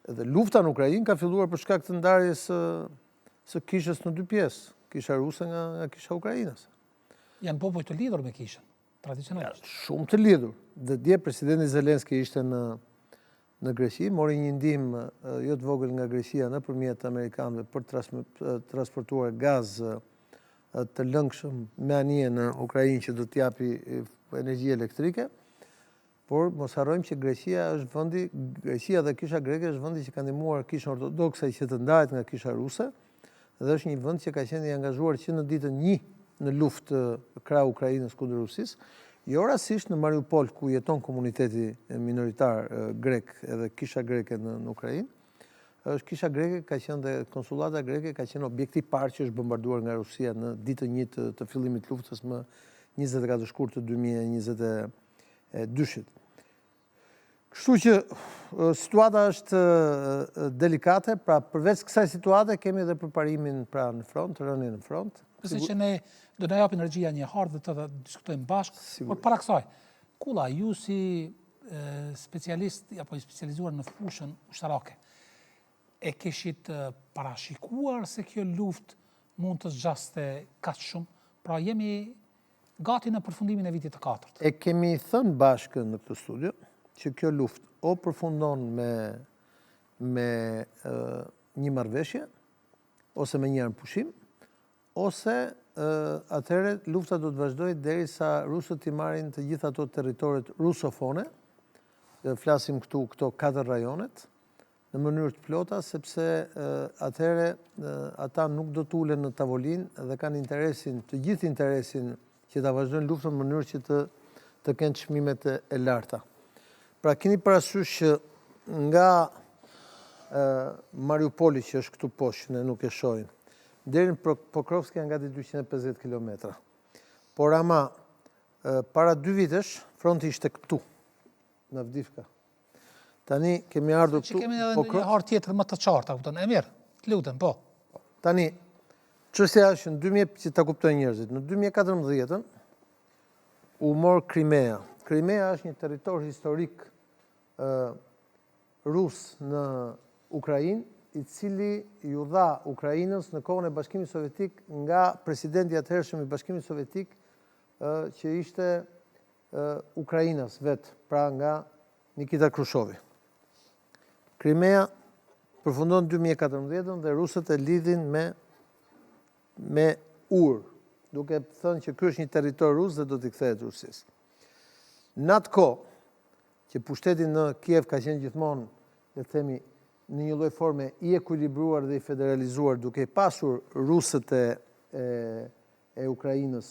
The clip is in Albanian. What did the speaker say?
Edhe lufta në Ukrainë ka filluar për shkak të ndarjes së kishës në dy pjesë, kisha ruse nga kisha ukrainase. Janë popull të lidhur me kishën, tradicionalisht. Shumë të lidhur. Dhe dje presidenti Zelenski ishte në Greqi, mori një ndihmë jo të vogël nga Greqia nëpërmjet amerikanëve për të transportuar gaz të lëngshëm me anije në Ukrainë që do t'japi energji elektrike, por mos harrojmë që Greqia dhe kisha greke është vendi që ka ndihmuar kishën ortodokse që të ndahet nga kisha ruse, dhe është një vend që ka qenë i angazhuar që në ditën 1 në luftë krah Ukrainës kundër Rusisë, jo rastisht në Mariupol ku jeton komuniteti minoritar grek edhe kisha greke në Ukrainë. Është kisha greke ka qenë dhe konsullata greke ka qenë objekti i parë që është bombarduar nga Rusia në ditën 1 të fillimit të luftës më 24 shkurt të 2022-shit. Kështu që situata është delikate, pra përveç kësaj situate kemi edhe përparimin pra në front, rënien në front. Besoj që ne do na japë energjia një herë dhe të diskutojmë bashkë, por para kësaj, Kulla, ju si specialist apo i specializuar në fushën ushtarake, e kishit parashikuar se kjo luftë mund të zgjaste kaq shumë? Pra jemi gati në përfundimin e vitit të 4. E kemi thënë bashkë në këtë studio që kjo luftë o përfundon me një marrëveshje, ose me një armëpushim, ose atëherë lufta do të vazhdojë derisa rusët i marrin të gjitha ato territoret rusofone, flasim këto 4 rajonet, në mënyrë të plota, sepse atëherë ata nuk do të ulen në tavolinë dhe kanë të gjithë interesin që ta vazhdojnë luftën në mënyrë që të kenë çmimet e larta. Pra keni parasysh që nga Mariupoli që është këtu poshtë, ne nuk e shohim, deri në Pokrovsk janë gati 250 kilometra. Por ama para 2 vitesh fronti ishte këtu, në Avdivka. Tani kemi ardhur këtu. Që kemi edhe një harë tjetër më të qartë, kupton? E mirë, të lutem, po. Tani, çështja është që ta kuptojnë njerëzit. Në 2014 u mor Crimea. Crimea është një territor historik rus në Ukrainë, i cili ju dha Ukrainës në kohën e Bashkimit Sovjetik nga presidenti i atëhershëm i Bashkimit Sovjetik që ishte Ukrainas vetë, pra nga Nikita Khrushchevi. Crimea përfundon 2014 dhe rusët e lidhin me urë, duke thënë që ky është një territor rus dhe do t'i kthehet Rusisë. Në atë kohë që pushteti në Kiev ka qenë gjithmonë, le të themi, në një lloj forme i ekuilibruar dhe i federalizuar, duke pasur rusët e Ukrainës